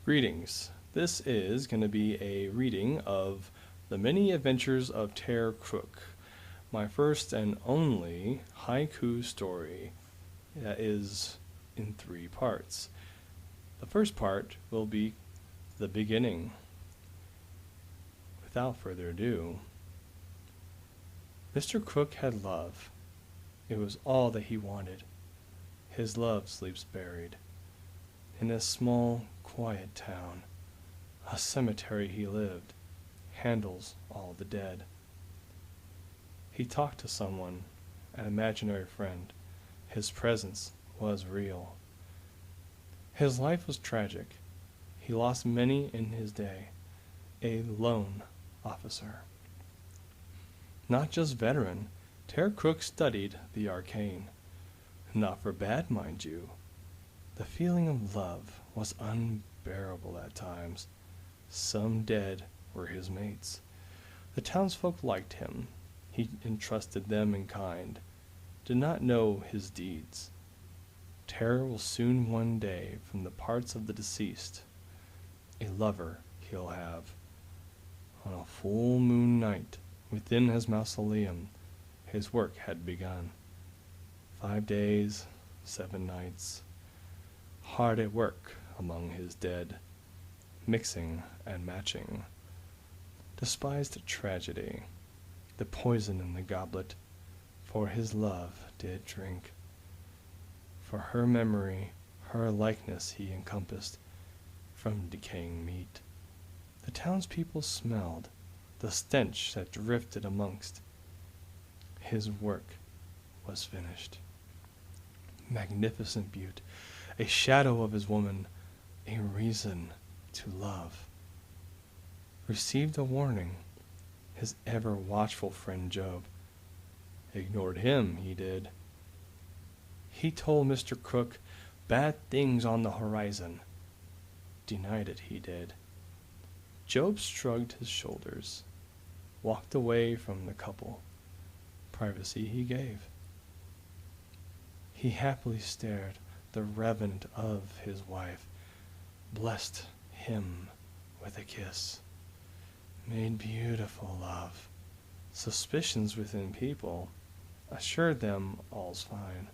Greetings. This is going to be a reading of The Many Adventures of Tare Krook, my first and only haiku story that is in 3 parts. The first part will be the beginning. Without further ado, Mr. Krook had love. It was all that he wanted. His love sleeps buried in a small, quiet town. A cemetery he lived, handles all the dead. He talked to someone, an imaginary friend. His presence was real. His life was tragic. He lost many in his day. A lone officer. Not just veteran, Tare Krook studied the arcane. Not for bad, mind you. The feeling of love was unbearable at times. Some dead were his mates. The townsfolk liked him. He entrusted them in kind, did not know his deeds. Terror will soon one day from the parts of the deceased. A lover he'll have. On a full moon night, within his mausoleum, his work had begun. 5 days, 7 nights, hard at work among his dead, mixing and matching. Despised tragedy, the poison in the goblet, for his love did drink. For her memory, her likeness he encompassed from decaying meat. The townspeople smelled the stench that drifted amongst. His work was finished. Magnificent beaut, a shadow of his woman, a reason to love. Received a warning, his ever watchful friend Job. Ignored him, he did. He told Mr. Krook bad things on the horizon. Denied it, he did. Job shrugged his shoulders, walked away from the couple. Privacy he gave. He happily stared the revenant of his wife, blessed him with a kiss, made beautiful love. Suspicions within people assured them all's fine.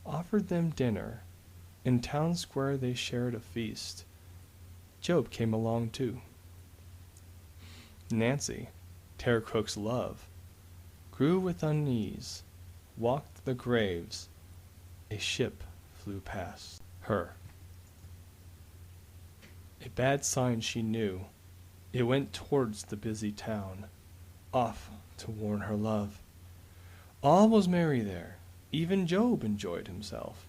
Offered them dinner. In town square they shared a feast. Job came along too. Nancy, Tare Krook's love, grew with unease, walked the graves. A ship flew past her. A bad sign she knew. It went towards the busy town, off to warn her love. All was merry there. Even Job enjoyed himself.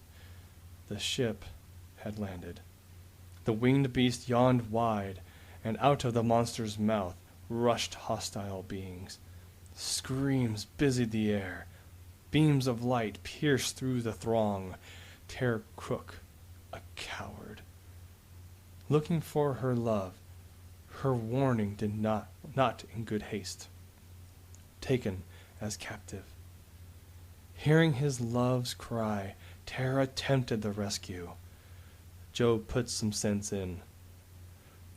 The ship had landed. The winged beast yawned wide, and out of the monster's mouth rushed hostile beings. Screams busied the air. Beams of light pierced through the throng. Tare Krook, a coward, looking for her love, her warning did not in good haste. Taken as captive. Hearing his love's cry, Tare attempted the rescue. Job put some sense in.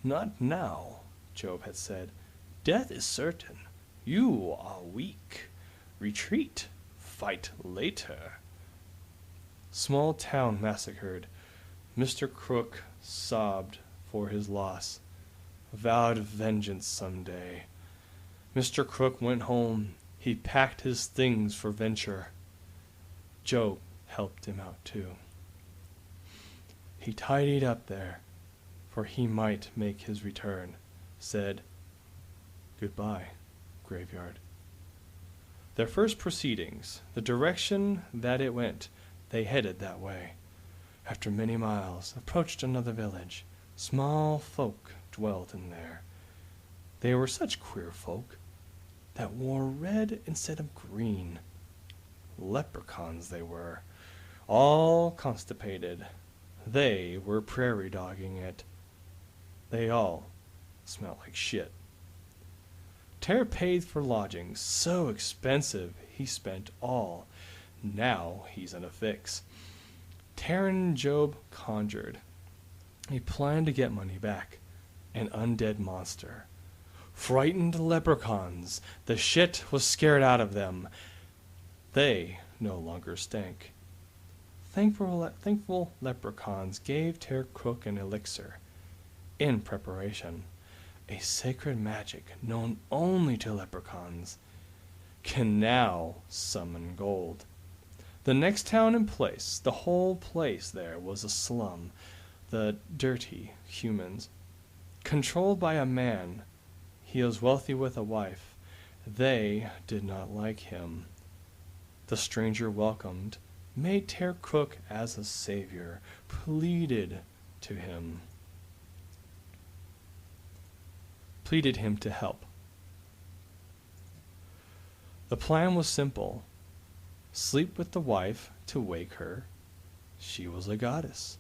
Not now, Job had said. Death is certain. You are weak. Retreat. Fight later. Small town massacred. Mr. Krook sobbed for his loss. Vowed vengeance someday. Mr. Krook went home. He packed his things for venture. Job helped him out too. He tidied up there, for he might make his return. Said, "Goodbye, graveyard." Their first proceedings, the direction that it went, they headed that way. After many miles, approached another village. Small folk dwelt in there. They were such queer folk that wore red instead of green. Leprechauns they were, all constipated. They were prairie dogging it. They all smelled like shit. Tare paid for lodgings, so expensive he spent all. Now he's in a fix. Tare and Job conjured. He planned to get money back. An undead monster. Frightened leprechauns. The shit was scared out of them. They no longer stank. Thankful leprechauns gave Tare Krook an elixir. In preparation, a sacred magic known only to leprechauns can now summon gold. The next town in place, the whole place there was a slum. The dirty humans, controlled by a man. He was wealthy with a wife. They did not like him. The stranger welcomed, made Tare Krook as a savior, pleaded him to help. The plan was simple. Sleep with the wife to wake her. She was a goddess.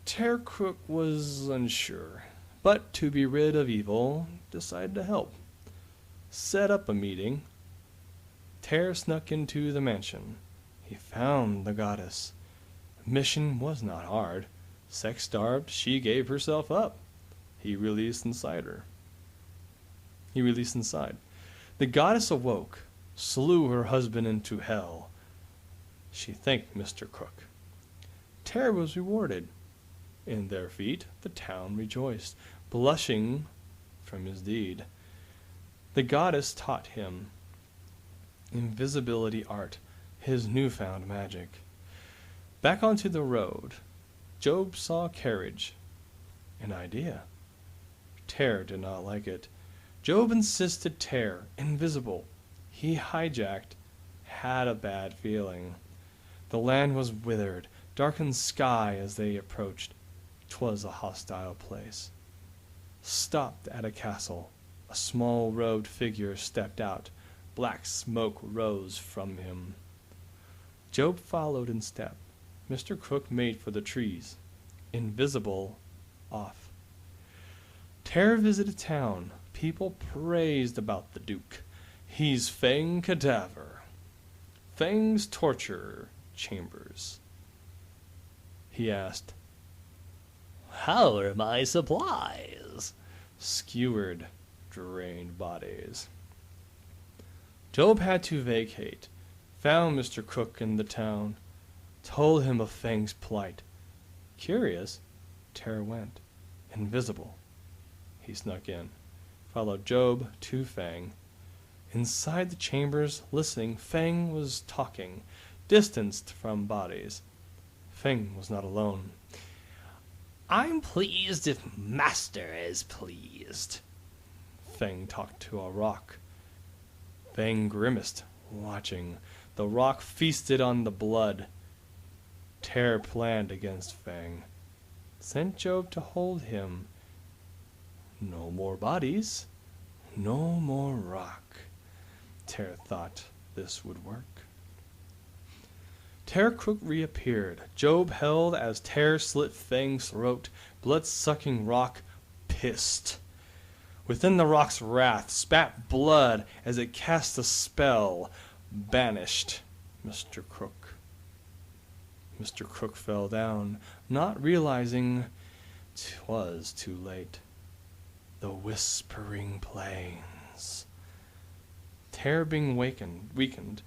Tare Krook was unsure, but to be rid of evil, decided to help. Set up a meeting. Tare snuck into the mansion. He found the goddess. The mission was not hard. Sex-starved, she gave herself up. He released inside. The goddess awoke, slew her husband into hell. She thanked Mr. Krook. Tare was rewarded. In their feet the town rejoiced, blushing from his deed. The goddess taught him invisibility art, his newfound magic. Back onto the road, Job saw a carriage. An idea. Tare did not like it. Job insisted Tare, invisible. He hijacked, had a bad feeling. The land was withered, darkened sky as they approached. 'Twas a hostile place. Stopped at a castle. A small robed figure stepped out. Black smoke rose from him. Job followed in step. Mr. Krook made for the trees. Invisible, off. Tare visited town. People praised about the Duke. He's Fang Cadaver. Fang's torture chambers. He asked, "How are my supplies?" Skewered, drained bodies. Job had to vacate. Found Mr. Krook in the town. Told him of Fang's plight. Curious, Tare went. Invisible. He snuck in. Followed Job to Fang. Inside the chambers, listening, Fang was talking, distanced from bodies. Fang was not alone. "I'm pleased if Master is pleased." Fang talked to a rock. Fang grimaced, watching. The rock feasted on the blood. Tare planned against Fang. Sent Job to hold him. No more bodies. No more rock. Tare thought this would work. Tare Krook reappeared. Job held as Tare slit Fang's throat. Blood-sucking rock pissed. Within the rock's wrath spat blood as it cast a spell. Banished Mr. Krook. Mr. Krook fell down, not realizing 'twas too late. The Whispering Plains. Tare being weakened,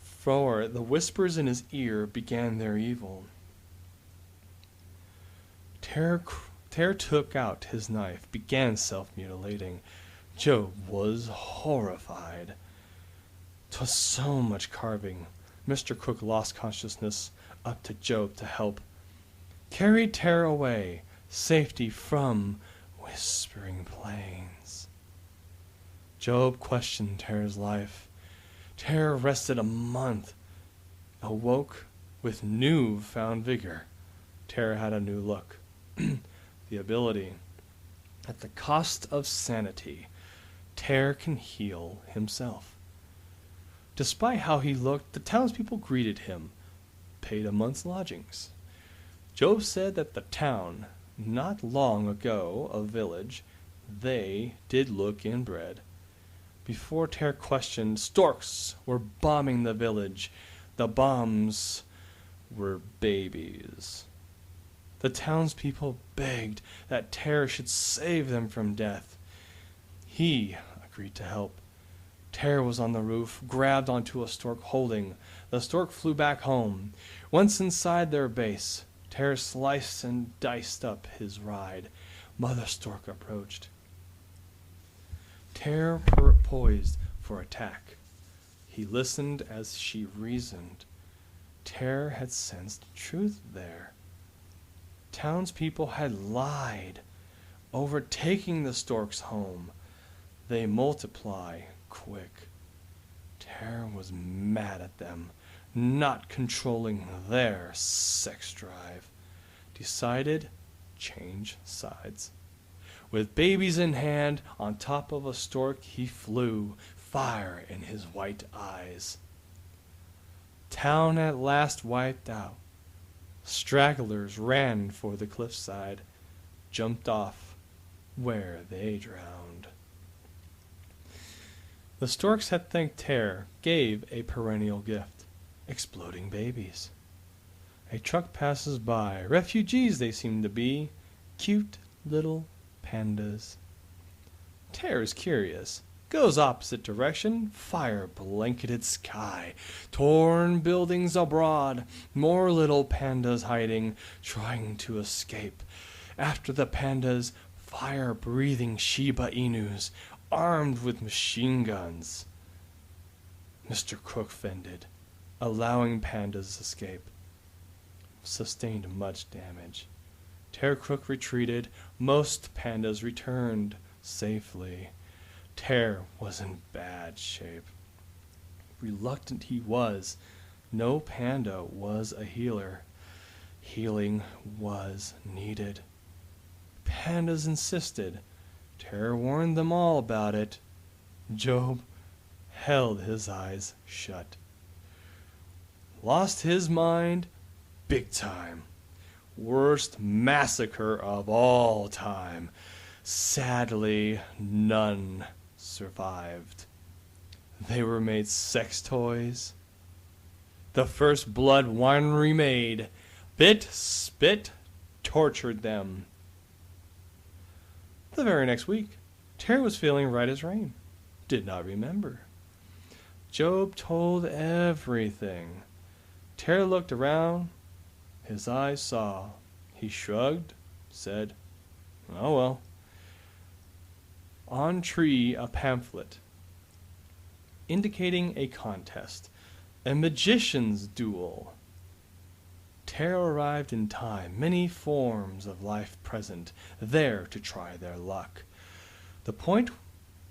for the whispers in his ear began their evil. Tare took out his knife, began self-mutilating. Job was horrified. 'Twas so much carving. Mr. Krook lost consciousness, up to Job to help. Carried Tare away, safety from Whispering Plains. Job questioned Tare's life. Tare rested a month, awoke with new-found vigor. Tare had a new look, the ability. At the cost of sanity, Tare can heal himself. Despite how he looked, the townspeople greeted him, paid a month's lodgings. Job said that the town, not long ago a village, they did look inbred. Before Tare questioned, storks were bombing the village. The bombs were babies. The townspeople begged that Tare should save them from death. He agreed to help. Tare was on the roof, grabbed onto a stork holding. The stork flew back home. Once inside their base, Tare sliced and diced up his ride. Mother stork approached. Tare poised for attack. He listened as she reasoned. Tare had sensed truth there. Townspeople had lied, overtaking the stork's home. They multiply quick. Tare was mad at them, not controlling their sex drive. Decided, change sides. With babies in hand, on top of a stork he flew, fire in his white eyes. Town at last wiped out. Stragglers ran for the cliffside, jumped off where they drowned. The storks had thanked Tare, gave a perennial gift, exploding babies. A truck passes by, refugees they seem to be, cute little pandas. Tare is curious, goes opposite direction, fire-blanketed sky, torn buildings abroad, more little pandas hiding, trying to escape. After the pandas, fire-breathing Shiba Inus, armed with machine guns. Mr. Krook fended, allowing pandas escape. Sustained much damage. Tare Krook retreated. Most pandas returned safely. Tare was in bad shape. Reluctant he was. No panda was a healer. Healing was needed. Pandas insisted. Tare warned them all about it. Job held his eyes shut. Lost his mind big time. Worst massacre of all time. Sadly, none survived. They were made sex toys. The first blood winery made. Bit, spit, tortured them. The very next week, Tare was feeling right as rain. Did not remember. Job told everything. Tare looked around. His eyes saw. He shrugged, said, "Oh well." On tree a pamphlet indicating a contest, a magician's duel. Tare arrived in time, many forms of life present, there to try their luck. The point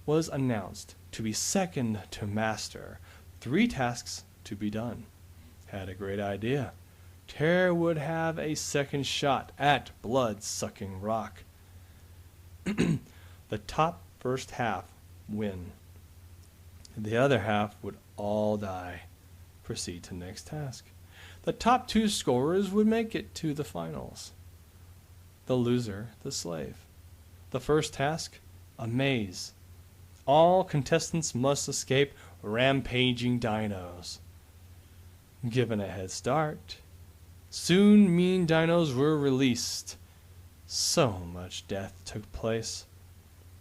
was announced to be second to master, 3 tasks to be done. Had a great idea. Tare would have a second shot at blood-sucking rock. The top first half win. The other half would all die. Proceed to next task. The top 2 scorers would make it to the finals. The loser, the slave. The first task, a maze. All contestants must escape rampaging dinos. Given a head start, soon mean dinos were released. So much death took place.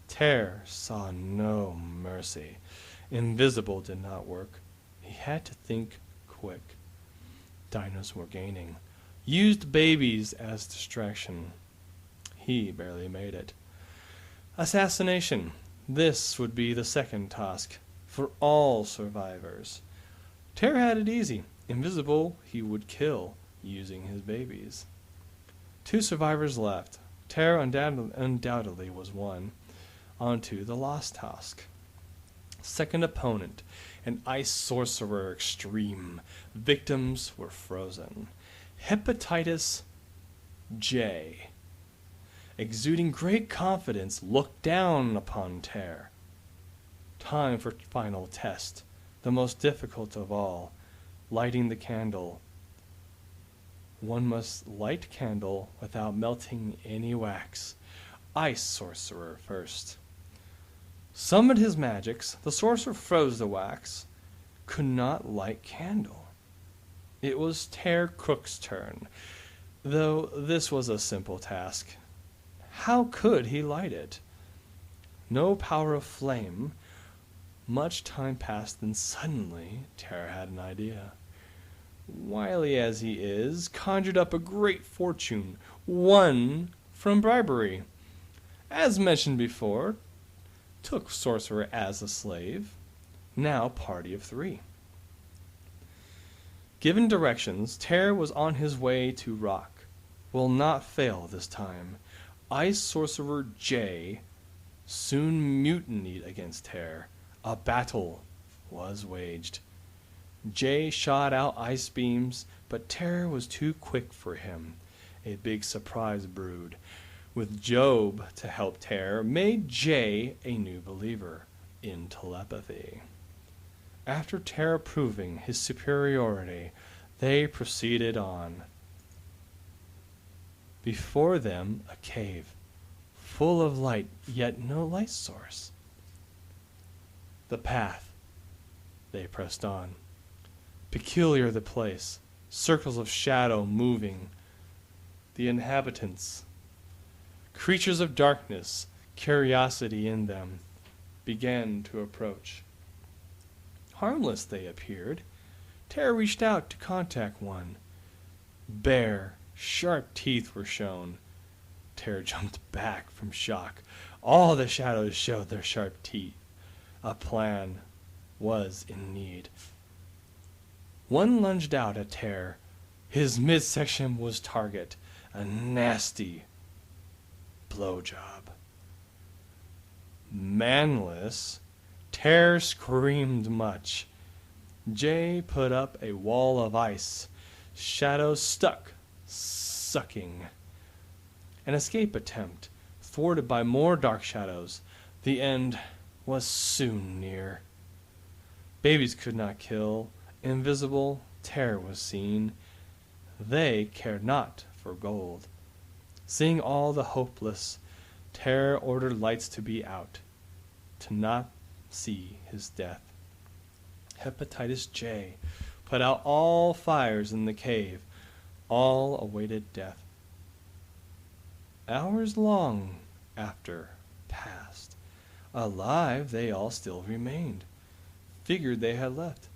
Tare saw no mercy. Invisible did not work. He had to think quick. Dinos were gaining. Used babies as distraction. He barely made it. Assassination. This would be the second task for all survivors. Tare had it easy. Invisible he would kill using his babies. 2 survivors left. Tare undoubtedly was one. On to the last task. Second opponent, an ice sorcerer extreme. Victims were frozen. Hepatitis J, exuding great confidence, looked down upon Tare. Time for final test, the most difficult of all, lighting the candle. One must light candle without melting any wax. Ice sorcerer first. Summoned his magics, the sorcerer froze the wax, could not light candle. It was Tare Krook's turn. though this was a simple task. How could he light it? No power of flame. Much time passed, then suddenly Tare had an idea. Wily as he is, conjured up a great fortune, won from bribery. As mentioned before, took Sorcerer as a slave, now party of 3. Given directions, Tare was on his way to Rock. Will not fail this time. Ice Sorcerer J soon mutinied against Tare. A battle was waged. Jay shot out ice beams, but Tare was too quick for him. A big surprise brewed. With Job to help Tare, made Jay a new believer in telepathy. After Tare proving his superiority, they proceeded on. Before them a cave, full of light, yet no light source. The path. They pressed on. Peculiar the place, circles of shadow moving. The inhabitants, creatures of darkness, curiosity in them, began to approach. Harmless they appeared. Tare reached out to contact one. Bare, sharp teeth were shown. Tare jumped back from shock. All the shadows showed their sharp teeth. A plan was in need. One lunged out at Tare. His midsection was target. A nasty blowjob. Manless, Tare screamed much. Jay put up a wall of ice. Shadows stuck, sucking. An escape attempt, thwarted by more dark shadows. The end was soon near. Babies could not kill. Invisible, Tare was seen. They cared not for gold. Seeing all the hopeless, Tare ordered lights to be out, to not see his death. Hepatitis J put out all fires in the cave. All awaited death. Hours long after passed. Alive they all still remained. Figured they had left.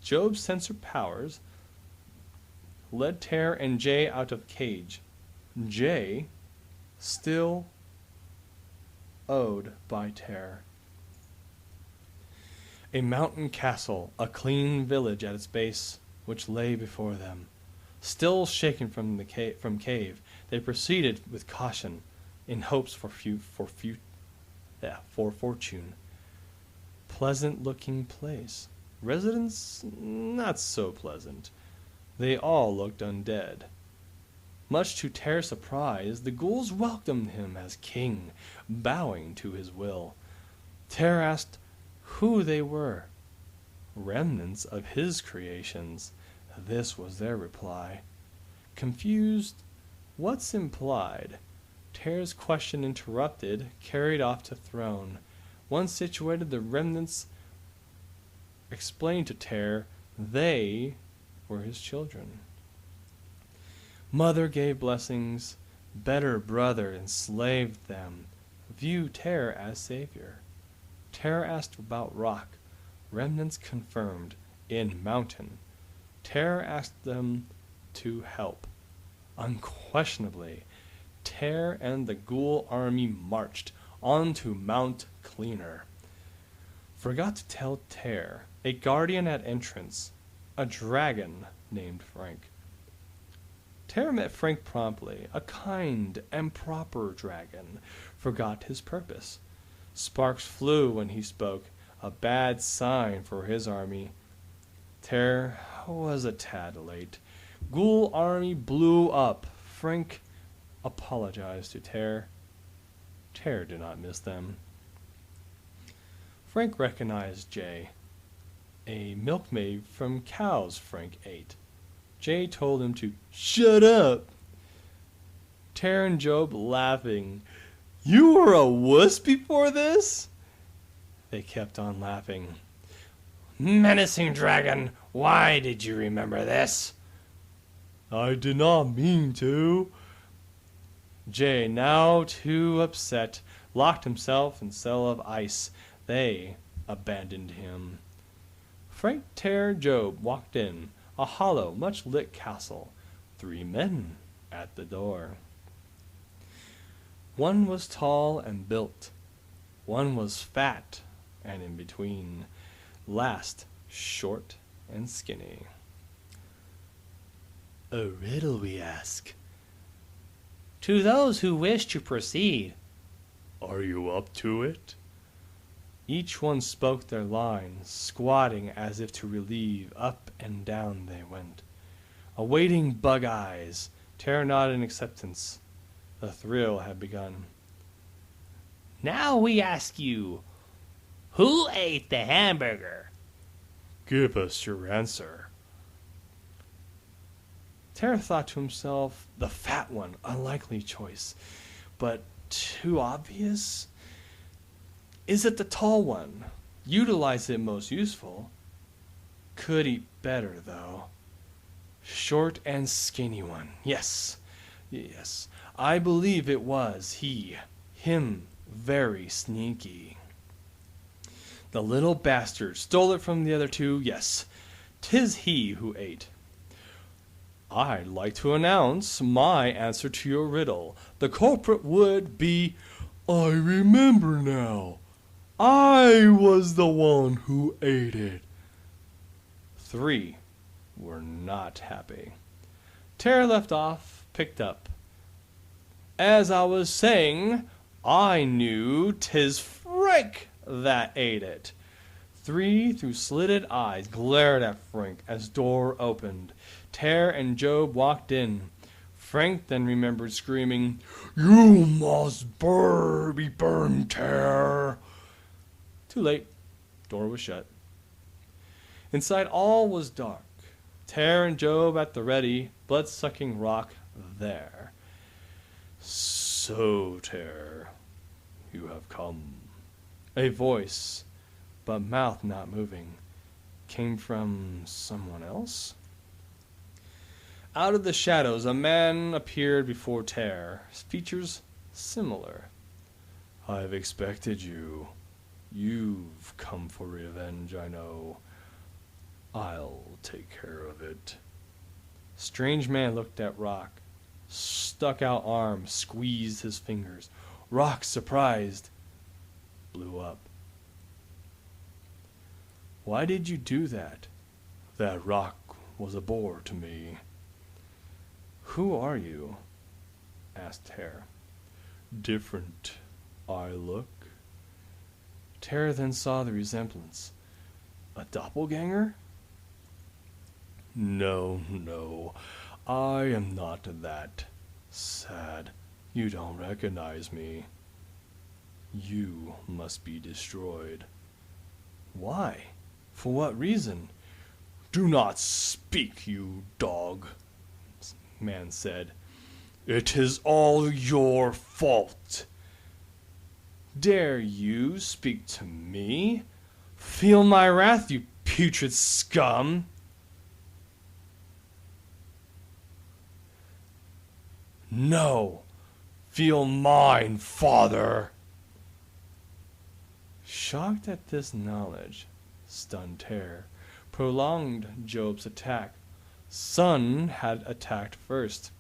Job's sensor powers led Tare and Jay out of cage. Jay still owed by Tare. A mountain castle, a clean village at its base, which lay before them. Still shaken from cave, they proceeded with caution, in hopes for fortune. Pleasant-looking place. Residents not so pleasant. They all looked undead. Much to Tare's surprise, the ghouls welcomed him as king, bowing to his will. Tare asked who they were. Remnants of his creations. This was their reply. Confused, what's implied? Tare's question interrupted, carried off to throne. Once situated, the remnants explained to Tare they were his children. Mother gave blessings, better brother enslaved them. View Tare as savior. Tare asked about rock. Remnants confirmed in mountain. Tare asked them to help. Unquestionably, Tare and the ghoul army marched on to Mount Cleaner. Forgot to tell Tare, a guardian at entrance, a dragon named Frank. Tare met Frank promptly, a kind and proper dragon, forgot his purpose. Sparks flew when he spoke, a bad sign for his army. Tare was a tad late. Ghoul army blew up. Frank apologized to Tare. Tare did not miss them. Frank recognized Jay, a milkmaid from cows Frank ate. Jay told him to shut up. Tare and Job laughing. You were a wuss before this? They kept on laughing. Menacing dragon, why did you remember this? I did not mean to. Jay, now too upset, locked himself in cell of ice. They abandoned him. Frank, Tare, Job walked in, a hollow, much-lit castle. 3 men at the door. One was tall and built. One was fat and in between. Last, short and skinny. A riddle we ask. To those who wish to proceed. Are you up to it? Each one spoke their line, squatting as if to relieve. Up and down they went, awaiting bug eyes. Tare nodded in acceptance. The thrill had begun. Now we ask you, who ate the hamburger? Give us your answer. Tare thought to himself, the fat one, unlikely choice, but too obvious. Is it the tall one? Utilize it most useful. Could eat better, though. Short and skinny one. Yes. I believe it was he. Him very sneaky. The little bastard stole it from the other 2. Yes, 'tis he who ate. I'd like to announce my answer to your riddle. The culprit would be... I remember now. I was the one who ate it. 3 were not happy. Tare left off, picked up. As I was saying, I knew 'tis Frank that ate it. 3 through slitted eyes glared at Frank as door opened. Tare and Job walked in. Frank then remembered screaming, You must be burned, Tare. Too late. Door was shut. Inside all was dark. Tare and Job at the ready, blood-sucking rock there. So, Tare, you have come. A voice, but mouth not moving, came from someone else? Out of the shadows a man appeared before Tare, features similar. I've expected you. You've come for revenge, I know. I'll take care of it. Strange man looked at Rock, stuck out arm, squeezed his fingers. Rock, surprised, blew up. Why did you do that? That rock was a bore to me. Who are you? Asked Tare. Different, I look. Tare then saw the resemblance. A doppelganger? No, I am not that. Sad, you don't recognize me. You must be destroyed. Why? For what reason? Do not speak, you dog, man said. It is all your fault. Dare you speak to me? Feel my wrath, you putrid scum. No, feel mine, father. Shocked at this knowledge, stunned Tare prolonged Job's attack. Son had attacked first.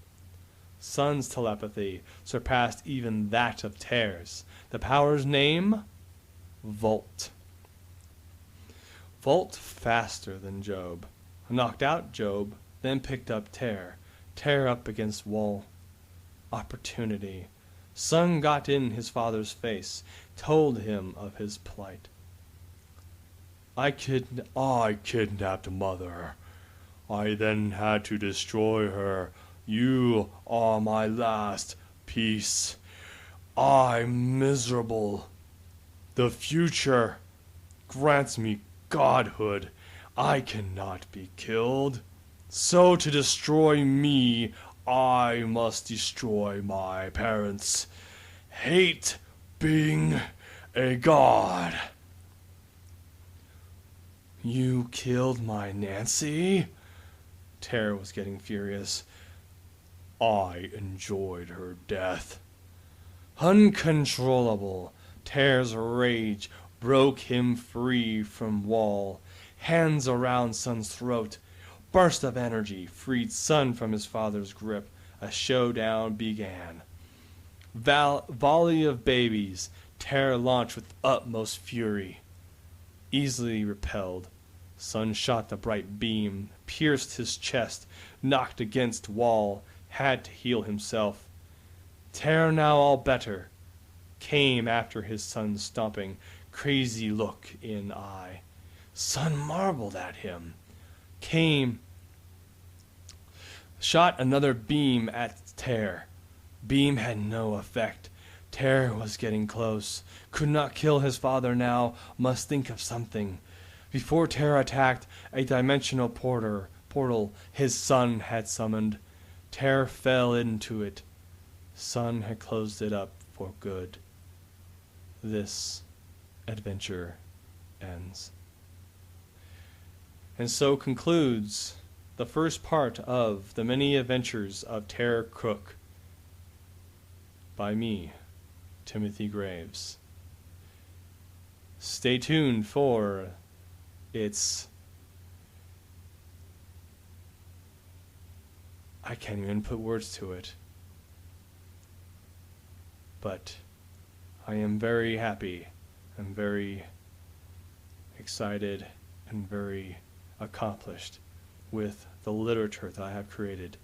Son's telepathy surpassed even that of Tare's. The power's name? Volt. Volt faster than Job. Knocked out Job, then picked up Tare. Tare up against wall. Opportunity. Son got in his father's face, told him of his plight. I kidnapped mother. I then had to destroy her. You are my last piece. I'm miserable. The future grants me godhood. I cannot be killed. So to destroy me, I must destroy my parents. Hate being a god. You killed my Nancy? Tare was getting furious. I enjoyed her death. Uncontrollable, Tare's rage broke him free from Wall. Hands around Sun's throat. Burst of energy freed Sun from his father's grip. A showdown began. Volley of babies, Tare launched with utmost fury. Easily repelled, Sun shot the bright beam, pierced his chest, knocked against Wall, had to heal himself. Tare, now all better, came after his son stomping, crazy look in eye. Sun marveled at him, came, shot another beam at Tare. Beam had no effect. Tare was getting close. Could not kill his father now, must think of something. Before Tare attacked, a dimensional portal his son had summoned. Tare fell into it. Sun had closed it up for good. This adventure ends. And so concludes the first part of the many adventures of Tare Krook by me, Timothy Graves. Stay tuned for its... I can't even put words to it. But I am very happy and very excited and very accomplished with the literature that I have created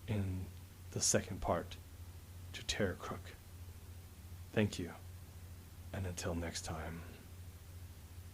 in the second part to Tare Krook. Thank you, and until next time.